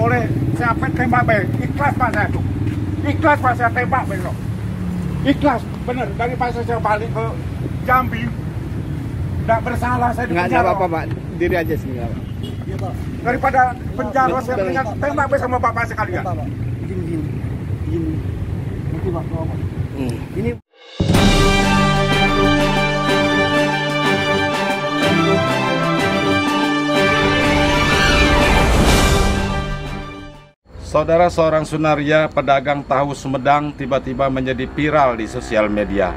boleh saya tembak be. Ikhlas Pak saya tuh. Ikhlas Pak saya tembak be loh. Ikhlas bener daripada saya balik ke Jambi. Tidak bersalah saya di penjara. Nggak apa-apa Pak, diri aja sini Pak. Iya Pak. Daripada penjara saya mendingan tembak be sama bapak sekalian. Pak. Gini. Nanti Pak. Ini Saudara, seorang Sunaria pedagang tahu Sumedang tiba-tiba menjadi viral di sosial media.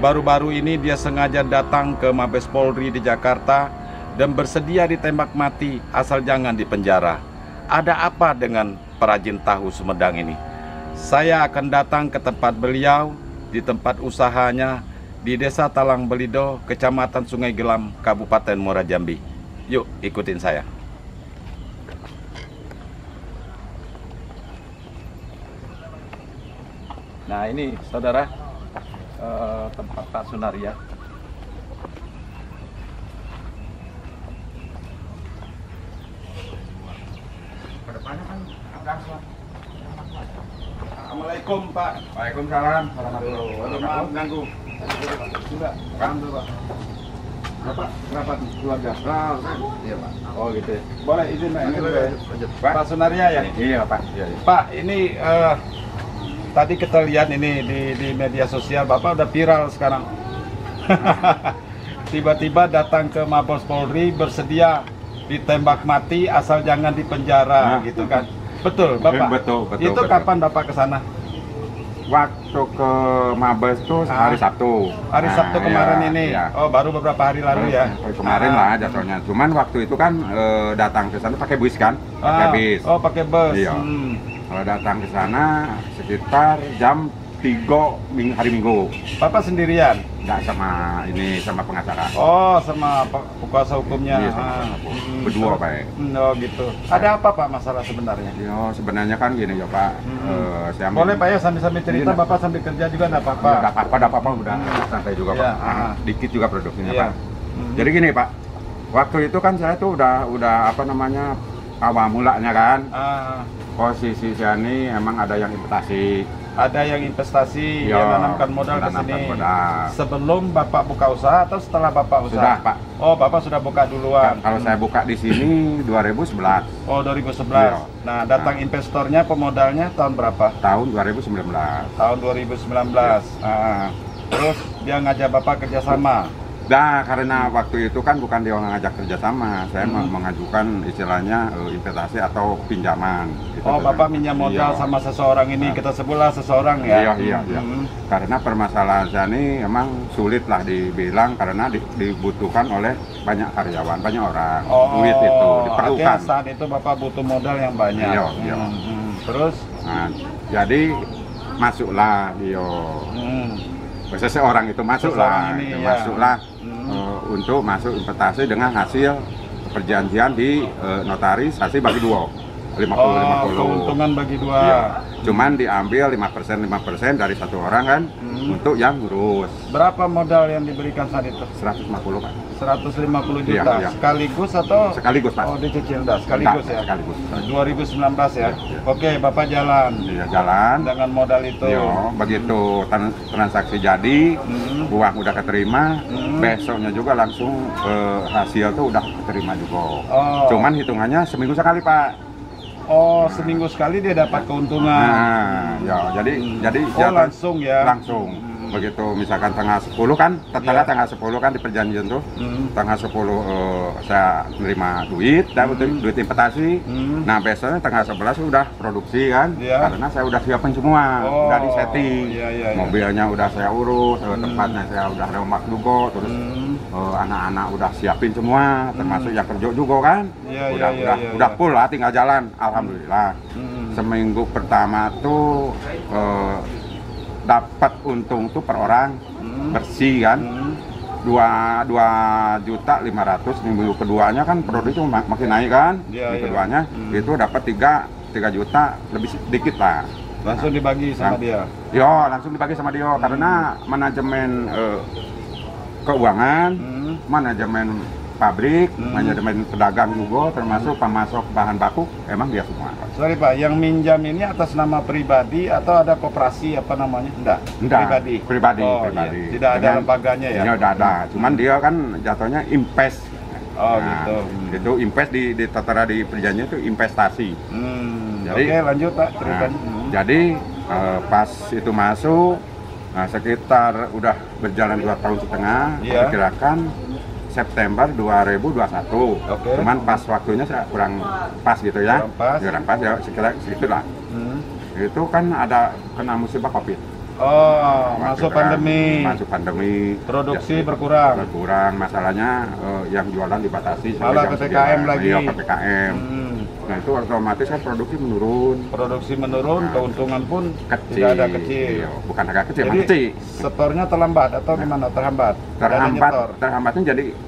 Baru-baru ini dia sengaja datang ke Mabes Polri di Jakarta dan bersedia ditembak mati asal jangan dipenjara. Ada apa dengan perajin tahu Sumedang ini? Saya akan datang ke tempat beliau, di tempat usahanya, di Desa Talang Belido, Kecamatan Sungai Gelam, Kabupaten Muara Jambi. Yuk, ikutin saya. Nah ini saudara, tempat Pak Sunaria. Assalamualaikum Pak. Waalaikumsalam. Waduh, maaf ganggu. Sudah, paham tuh Pak. Bapak, kenapa nih keluarga? Iya Pak. Oh gitu ya. Boleh izin Pak, ini boleh. Pak. Pak Sunaria ya? Iya Pak. Iya. Pak, ini tadi kita lihat ini di media sosial, Bapak udah viral sekarang. Tiba-tiba datang ke Mabes Polri bersedia ditembak mati asal jangan dipenjara, gitu kan? Betul, Bapak? Betul. Itu kapan Bapak ke sana? Waktu ke Mabes tuh hari Sabtu. Hari Sabtu kemarin ini. Iya. Oh, baru beberapa hari lalu ya? Kemarin lah jatuhnya. Cuman waktu itu kan datang ke sana pakai bus kan? Pakai bis. Oh, pakai bus. Iya. Kalau datang ke sana sekitar jam 3 hari Minggu. Bapak sendirian? Enggak sama pengacara. Oh, sama kuasa hukumnya. Iya, sama kuasa hukum. Berdua Pak. Oh gitu. Ada apa Pak masalah sebenarnya? Yo, sebenarnya kan gini ya Pak. Saya Boleh Pak ya sambil cerita, Iya. Bapak sambil kerja juga enggak apa-apa. Enggak apa-apa, udah santai juga Iya, Pak. Dikit juga produksinya Iya. Pak. Jadi gini Pak. Waktu itu kan saya tuh udah apa namanya awal mulanya kan. Posisi saya ini emang ada yang investasi. Ada yang investasi, yang menanamkan modal ke sini. Sebelum Bapak buka usaha atau setelah Bapak usaha? Sudah Pak. Oh, Bapak sudah buka duluan. Kalau saya buka di sini 2011. Oh, 2011. Iya. Nah, datang investornya, pemodalnya tahun berapa? Tahun 2019. Tahun 2019. Terus dia ngajak Bapak kerjasama. Nah, karena waktu itu kan bukan dia ngajak kerjasama, saya mengajukan istilahnya investasi atau pinjaman. Gitu, Oh, Bapak minjam modal sama seseorang ini, kita sebutlah seseorang ya? Iya. Karena permasalahan saya ini emang sulit lah dibilang karena dibutuhkan oleh banyak karyawan, banyak orang. Duit itu diperlukan. Saat itu Bapak butuh modal yang banyak. Iya. Terus? Nah, jadi masuklah seseorang itu masuklah untuk masuk investasi dengan hasil perjanjian di notarisasi bagi dua 50-50. Keuntungan bagi dua. Iya. Cuman diambil 5% dari satu orang kan untuk yang ngurus. Berapa modal yang diberikan saat itu? 150 Pak. 150 juta Iya. Sekaligus atau? Sekaligus Pak. Oh, dicicil dah sekaligus ya? Sekaligus. 2019 ya? Iya. Oke, Bapak jalan. Iya, jalan. Dengan modal itu. Iya, begitu transaksi jadi, uang udah keterima, besoknya juga langsung hasil tuh udah keterima juga. Oh. Cuman hitungannya seminggu sekali Pak. Oh, seminggu sekali dia dapat keuntungan. Nah, ya, jadi langsung ya. Langsung. Begitu misalkan tanggal 10 kan, tanggal 10 kan di perjanjian tuh. Tanggal 10 saya menerima duit, duit investasi. Nah, besoknya tanggal 11 udah produksi kan. Karena saya udah siapin semua, udah di setting. Mobilnya udah saya urus, tempatnya saya udah remak juga, terus anak-anak udah siapin semua, termasuk yang kerja juga kan. Udah full lah, tinggal jalan. Alhamdulillah. Seminggu pertama tuh dapat untung tuh per orang bersih kan 2.500.000. Minggu keduanya kan produksi makin naik kan. Keduanya itu dapat 3 juta lebih sedikit lah. Langsung dibagi sama dia. Yo, langsung dibagi sama dia karena manajemen keuangan, manajemen pabrik, manajemen pedagang juga, termasuk pemasok bahan baku, emang dia semua. Sorry Pak, yang minjam ini atas nama pribadi atau ada koperasi apa namanya? Enggak. Pribadi. Oh, Pribadi. Iya. Tidak ada lembaganya ya? Iya, udah ada. Cuman dia kan jatuhnya invest. Oh, Nah, gitu. Itu invest di tertera di perjanjian itu investasi. Jadi- Oke, lanjut Pak, Nah, teruskan. jadi pas itu masuk, nah, sekitar udah berjalan 2 tahun setengah, Iya. perkirakan September 2021. Oke. Cuman pas waktunya saya kurang pas gitu ya. Kurang pas. Ya sekitar segitu lah. Itu kan ada kena musibah Covid. Oh, Waktu masuk itu kan pandemi. Masuk pandemi. Produksi Ya, berkurang. masalahnya yang jualan dibatasi sampai Malah jam PPKM 9. lagi. Iya, PPKM. Nah, itu otomatis kan produksi menurun. Produksi menurun, Nah, keuntungan pun Kecil. tidak ada kecil. Iya, bukan agak kecil, Jadi kecil. setornya terlambat atau gimana? Terhambat? Tidak ada nyetor. Terhambatnya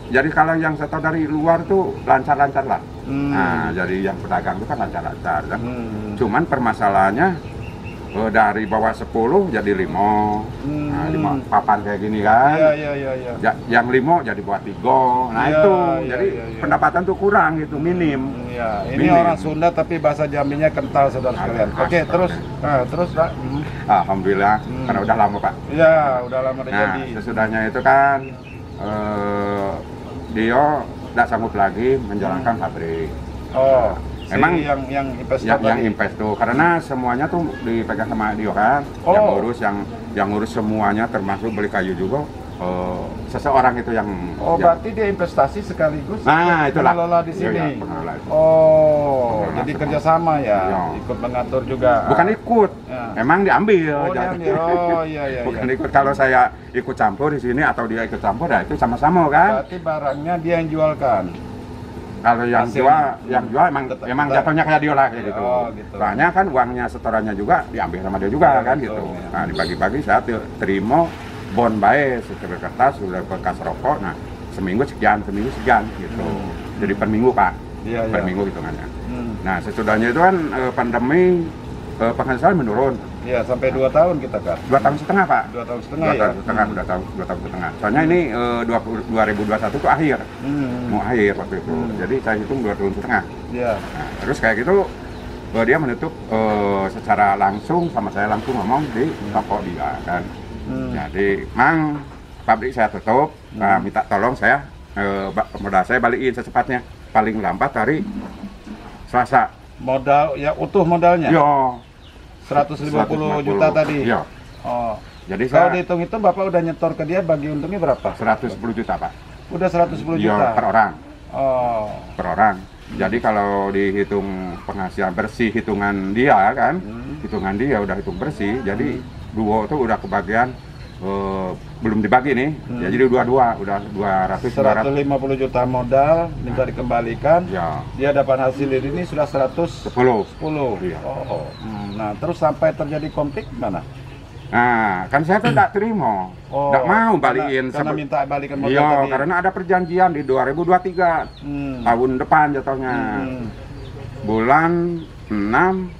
jadi kalau yang setor dari luar tuh lancar-lancar lah. Nah, jadi yang pedagang itu kan lancar-lancar kan. Cuman permasalahannya dari bawah 10 jadi 5. Nah, 5 papan kayak gini kan. Iya. Yang 5 jadi buat 3. Nah, Iya, itu iya, jadi iya, iya. pendapatan tuh kurang gitu, minim. Iya, ini Minim. orang Sunda tapi bahasa Jambinya kental saudara sekalian. Oke, terus terus Pak. Alhamdulillah, karena udah lama Pak. Iya, udah lama udah Nah, jadi. sesudahnya itu kan dia tidak sanggup lagi menjalankan pabrik. Oh, Memang yang investor yang tadi. invest tuh, karena semuanya tuh dipegang sama dia kan. Oh. Yang ngurus semuanya, termasuk beli kayu juga. Seseorang itu yang. Oh, berarti dia investasi sekaligus Nah, itulah. pengelola di sini. Iya, pengelola itu. Oh, Pengelola jadi semua. kerjasama ya, Iya. ikut mengatur juga. Bukan ikut, Ya. emang diambil. Oh, Jadi- diambil. Oh, iya. Bukan ikut. Kalau saya ikut campur di sini atau dia ikut campur, ya itu sama-sama kan. Berarti barangnya dia yang jualkan. Kalau yang Hasilnya. jual emang jatuhnya kayak dia lah kayak gitu. Oh, gitu. Soalnya kan uangnya setorannya juga diambil sama dia juga Ya, kan betul, gitu. ya. Nah, dibagi-bagi saya terima bon bae secara kertas sudah bekas rokok. Nah, seminggu sekian gitu. Jadi per minggu Pak. Iya, Per iya. minggu hitungannya. Nah, sesudahnya itu kan pandemi penghasilan menurun. Iya, sampai 2 tahun kita kan. 2 tahun setengah Pak. 2 tahun 2 setengah ya. tahun setengah, 2 tahun setengah. Soalnya ini 2021 itu akhir. Mau akhir waktu itu. Jadi saya hitung 2 tahun setengah. Iya. Nah, terus kayak gitu dia menutup secara langsung sama saya langsung ngomong di toko dia kan. Jadi, Mang, pabrik saya tutup, minta tolong saya modal saya balikin secepatnya, paling lambat hari Selasa. Modal ya utuh modalnya. Yo, 150 juta tadi. Yo. Oh. Jadi Kalau saya dihitung itu Bapak udah nyetor ke dia bagi untungnya berapa? 110 juta Pak. Udah 110 Yo, juta. per orang. Oh. Per orang. Jadi kalau dihitung penghasilan bersih hitungan dia kan, hitungan dia udah hitung bersih, jadi dua itu udah kebagian belum dibagi nih, ya, jadi dua-dua udah 200. 150 juta modal minta dikembalikan. Ya, Dia dapat hasil ini sudah 110. 10. Iya. Oh. Nah, terus sampai terjadi konflik mana? Nah, kan saya tuh tidak terima, Oh, tidak mau balikin. karena minta balikan modal Iya, tadi. karena ada perjanjian di 2023 tahun depan jatuhnya. Bulan 6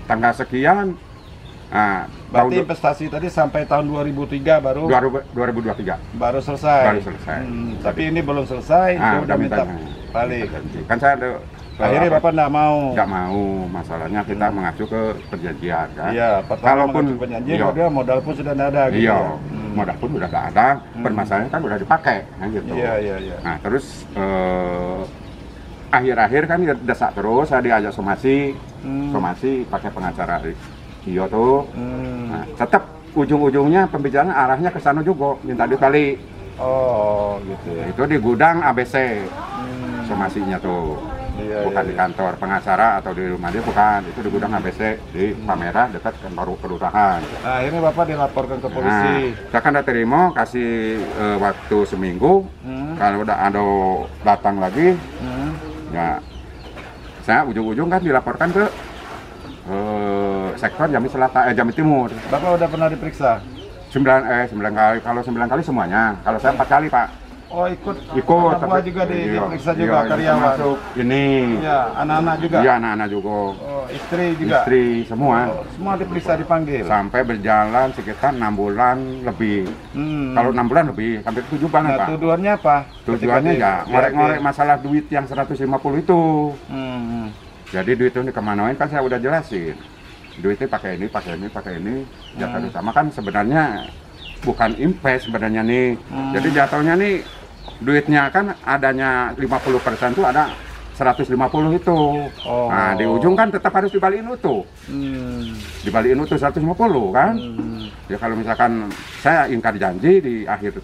tanggal sekian. Nah, Berarti tahun investasi tadi sampai tahun 2003 baru 2023. baru selesai. Baru selesai. Tapi ini belum selesai, dia udah minta balik. Kan saya ada Akhirnya Bapak nggak mau. nggak mau, masalahnya kita mengacu ke perjanjian kan. Iya, pertama Kalaupun mengacu perjanjian, iya. udah modal pun sudah nggak ada gitu. Iya, Ya. modal pun udah nggak ada, permasalahannya kan udah dipakai kan gitu. Iya. Nah, terus akhir-akhir kan desak terus, saya diajak somasi pakai pengacara Iyo tuh. Nah, tetap ujung-ujungnya pembicaraan arahnya ke sana juga, minta dibalik. Oh, gitu ya. Itu di gudang ABC somasinya tuh. Iya, Bukan iya, di kantor pengacara atau di rumah dia, bukan. Itu di gudang ABC di Palmerah dekat kantor kelurahan. Nah, akhirnya Bapak dilaporkan ke polisi. Nah, saya kan udah terima, kasih waktu seminggu. Kalau udah ada datang lagi, ya saya ujung-ujung kan dilaporkan ke sektor Jambi Selatan, Jambi Timur. Bapak udah pernah diperiksa? 9 kali. Kalau 9 kali semuanya. Kalau saya 4 kali Pak. Oh ikut anak Ikut, buah tapi- juga iya, diperiksa iya, juga karyawan. termasuk ini. Iya, anak-anak juga. Iya, anak-anak juga. Oh, istri juga. Istri semua. Oh, semua diperiksa dipanggil. Sampai berjalan sekitar 6 bulan lebih. Kalau 6 bulan lebih, hampir 7 bulan Nah, Pak. tujuannya apa? Tujuannya Ketika ya ngorek-ngorek masalah duit yang 150 itu. Hmm. Jadi duit itu dikemanain kan saya udah jelasin. Duitnya pakai ini, pakai ini, pakai ini. Jatuh sama kan sebenarnya bukan invest sebenarnya nih. Jadi jatuhnya nih duitnya kan adanya 50% tuh ada 150 itu. Oh. Nah, di ujung kan tetap harus dibalikin utuh. Dibalikin utuh 150 kan. Ya kalau misalkan saya ingkar janji di akhir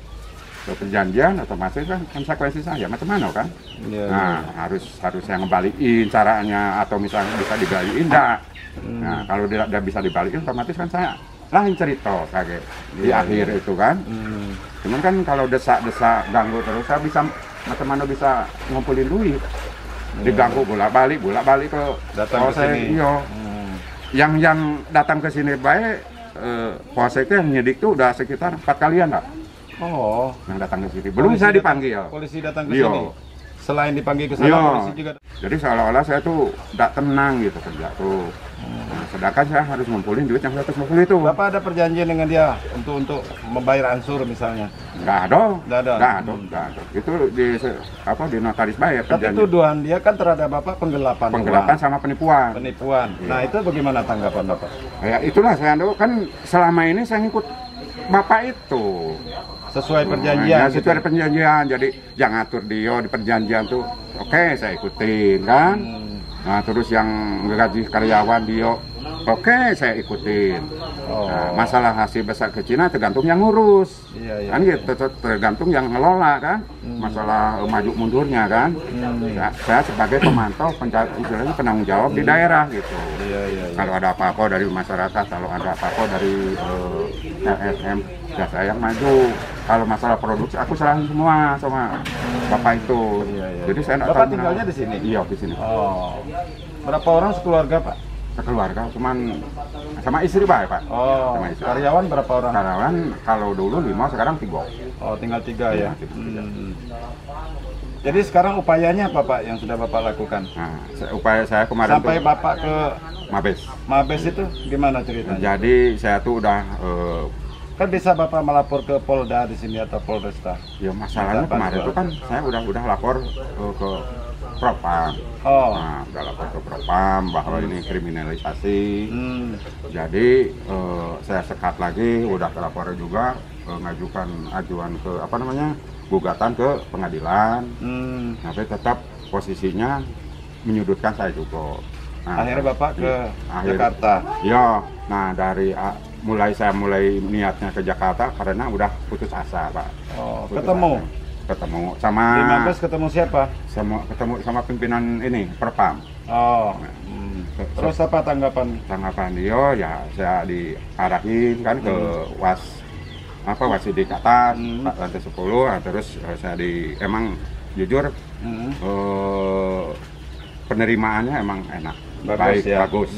perjanjian otomatis kan konsekuensi saya macam mana kan? Iya, Nah, harus saya ngembaliin caranya atau misalnya bisa dibalikin enggak. Nah, kalau tidak bisa dibalikin otomatis kan saya lain cerita kayak di Iya, akhir itu kan. Cuman kan kalau desak-desak ganggu terus saya bisa macam mana bisa ngumpulin duit. Diganggu bolak-balik ke Datang ke polsek, sini. iya. Yang datang ke sini baik polseknya nyidik tuh udah sekitar 4 kalian lah Oh. yang datang ke sini. Belum Polisi saya datang- dipanggil. Polisi datang ke Iya. sini. Selain dipanggil ke sana, Iya. polisi juga. Jadi seolah-olah saya tuh tidak tenang gitu kerja tuh. Nah, sedangkan saya harus ngumpulin duit yang 150 itu. Bapak ada perjanjian dengan dia untuk membayar ansur misalnya. Nggak ada. Nggak ada. Nggak ada. Itu di notaris bayar Tapi perjanjian. tuduhan dia kan terhadap Bapak penggelapan. Penggelapan uang. sama penipuan. Penipuan. Nah, itu bagaimana tanggapan Bapak? Ya itulah saya kan selama ini saya ngikut Bapak itu. Sesuai Ya, perjanjian. gitu. sesuai perjanjian. Jadi yang ngatur dia di perjanjian tuh oke saya ikutin kan. Nah, terus yang gaji karyawan dia oke saya ikutin. Oh. Nah, masalah hasil besar kecilnya tergantung yang ngurus. Iya, iya. Kan gitu tergantung yang ngelola kan. Masalah maju mundurnya kan. Saya sebagai pemantau istilahnya penanggung jawab di daerah gitu. Iya, iya, iya. Kalau ada apa-apa dari masyarakat, kalau ada apa-apa dari LSM, ya saya yang maju. Kalau masalah produksi, aku serahin semua sama Bapak itu. Iya, iya. Jadi saya nggak Bapak tahu tinggalnya kenapa. di sini? Iya, di sini. Oh. Berapa orang sekeluarga, Pak? Sekeluarga, cuman sama istri Pak, Pak. Oh. Sama istri. Karyawan berapa orang? Karyawan kalau dulu 5, sekarang 3. Oh, tinggal 3 ya. Tinggal tiga. Jadi sekarang upayanya apa, Pak, yang sudah Bapak lakukan? Nah, upaya saya kemarin Sampai tuh Bapak ke Mabes. Mabes itu gimana ceritanya? Jadi saya tuh udah Kan bisa Bapak melapor ke Polda di sini atau Polresta. ya masalahnya Minta kemarin bantuan. tuh kan saya udah lapor ke Propam. Oh. Nah, udah lapor ke Propam bahwa ini kriminalisasi. Jadi saya sekat lagi, udah lapor juga ngajukan ajuan ke gugatan ke pengadilan. Tapi tetap posisinya menyudutkan saya juga. Nah, Akhirnya Bapak ke akhir- Jakarta. Ya, nah dari saya mulai niatnya ke Jakarta karena udah putus asa, Pak. Oh, Putus ketemu. asa. Ketemu sama Di Mabes ketemu siapa? ketemu sama pimpinan ini Propam. Oh. Terus apa tanggapan? Tanggapan dia ya saya diarahin kan ke Wasidik atas lantai 10. Nah, terus saya emang jujur penerimaannya emang enak. Bagus, baik, ya. bagus.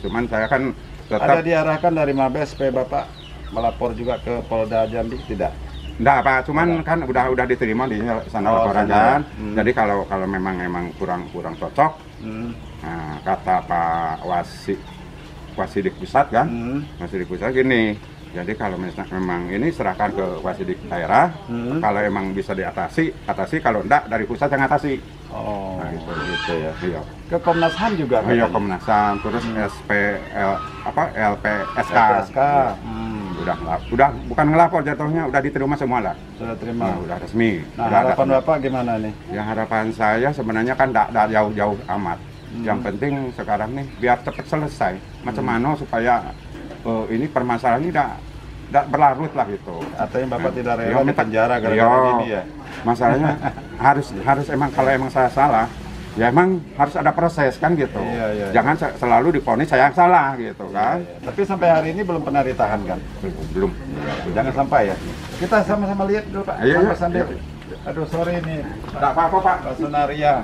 Cuman saya kan Ada tetap diarahkan dari Mabes supaya Bapak melapor juga ke Polda Jambi tidak? enggak Pak, cuman kan udah diterima di sana Oh, laporan sana. kan. Jadi kalau memang kurang cocok, nah, kata Pak Wasidik Pusat kan, Wasidik Pusat gini. Jadi kalau memang ini serahkan ke Wasidik daerah, kalau emang bisa atasi, kalau enggak dari pusat yang atasi. Oh, Nah, gitu. gitu ya. Iya. Ke Komnas HAM juga Iya, katanya? Komnas HAM, terus LPSK. LPSK. Udah bukan ngelapor jatuhnya, udah diterima semua lah. Sudah terima. Nah, udah resmi. Nah, Udah harapan ada. Bapak gimana nih? Ya harapan saya sebenarnya kan tidak jauh-jauh amat. Yang penting sekarang nih biar cepat selesai. Macam mana supaya ini permasalahan ini tidak berlarut lah gitu. Artinya Bapak tidak Iya, rela di penjara gara-gara iya. ini ya? Masalahnya harus emang kalau emang saya salah, ya emang harus ada proses kan gitu. Iya, iya. Jangan selalu divonis saya yang salah gitu kan. Iya. Tapi sampai hari ini belum pernah ditahan kan? Belum. Jangan sampai ya. Kita sama-sama lihat dulu Pak. Iya, iya. Sambil. Iya. Aduh sorry nih. Tidak apa-apa Pak. Pak Sunaria.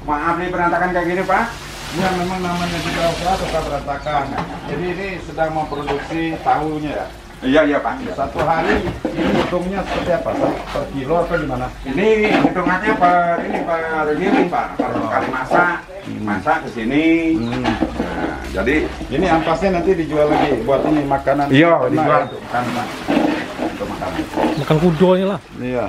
Maaf nih berantakan kayak gini Pak. Ya memang namanya juga usaha suka berantakan. Jadi ini sedang memproduksi tahunya ya. Iya Pak. Iya. Satu hari ini hitungnya seperti apa? Per kilo atau gimana? Ini hitungannya per giling Pak. Per kali masak ke sini. Nah, jadi Ini ampasnya nanti dijual lagi buat ini makanan. iya ternak dijual ya? untuk makanan. Makan kudo ini lah. Iya.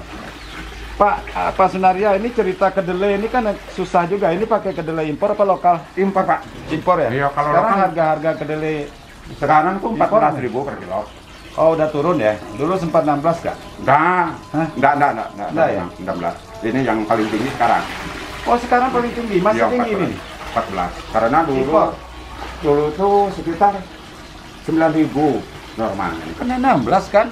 Pak Sunaria, ini cerita kedelai ini kan susah juga. Ini pakai kedelai impor apa lokal? Impor Pak. Impor ya? Iya, kalau sekarang lokal- harga kedelai, Sekarang tuh 14.000 per kilo. oh udah turun ya? Dulu sempat 16 kak? Enggak. Hah? Enggak ya? 16. Ini yang paling tinggi sekarang. Oh sekarang paling tinggi, masih Iya, tinggi ini? 14. Karena Impor? dulu tuh sekitar 9.000 normal. Kena 16 kan?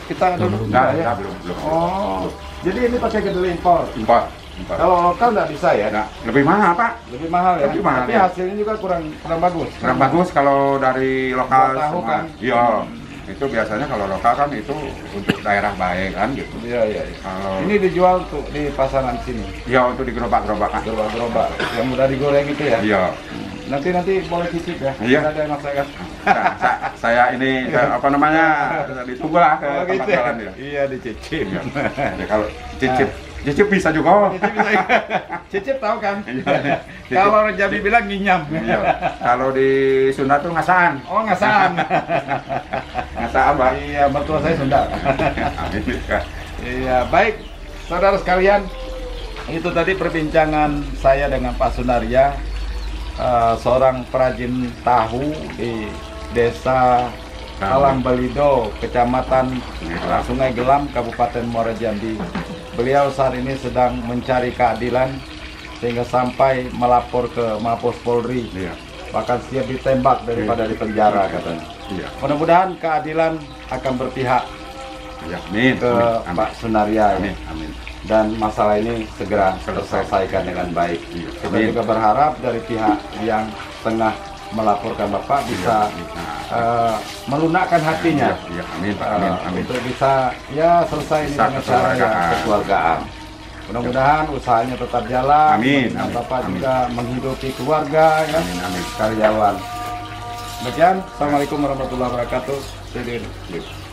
Kita dulu Enggak, ya? belum. Oh, jadi ini pakai kedelai impor. Impor. Kalau lokal nggak bisa ya? Nah, lebih mahal Pak. Lebih mahal ya? Lebih mahal, Tapi ya. hasilnya juga kurang bagus. Kurang bagus kalau dari lokal. Buat tahu semua. kan? Iya. Itu biasanya kalau lokal kan itu untuk daerah baik kan gitu. Iya. Kalau Ini dijual tuh di pasaran sini. ya untuk di gerobak-gerobak kan. Gerobak-gerobak yang mudah digoreng itu ya. Iya. Nanti boleh cicip ya. Iya. Tidak ada yang masakan. Saya ini apa namanya ditunggu lah ke Oh, tempat gitu ya? jalan dia. Iya dicicip. Iya. Jadi kalau cicip bisa juga. Cicip bisa. Cicip tahu kan? Iya. Kalau orang Jambi bilang nginyam. Iya. Kalau di Sunda tuh ngasaan. Oh ngasaan. Ngasaan Pak. Iya betul saya Sunda. Amin. Iya baik saudara sekalian, itu tadi perbincangan saya dengan Pak Sunaria, seorang perajin tahu di Desa Alang Balido, Kecamatan Sungai Gelam, Kabupaten Muara Jambi. Beliau saat ini sedang mencari keadilan sehingga sampai melapor ke Mabes Polri. Iya. Bahkan siap ditembak daripada di penjara katanya. Iya. Mudah-mudahan keadilan akan berpihak Iya. Amin. ke Amin. Pak Sunaria Amin. ini. Amin. Dan masalah ini segera terselesaikan dengan baik. Iya. Kita Amin. juga berharap dari pihak yang tengah melaporkan Bapak bisa melunakkan hatinya. Iya. Amin Pak. Amin. Amin. Untuk bisa ya selesai ini Bisa dengan cara yang kekeluargaan. Mudah-mudahan usahanya tetap jalan. Amin, Dan amin, Bapak amin. juga menghidupi keluarga ya, Amin. Amin. karyawan. Demikian, Assalamualaikum warahmatullahi wabarakatuh. Selamat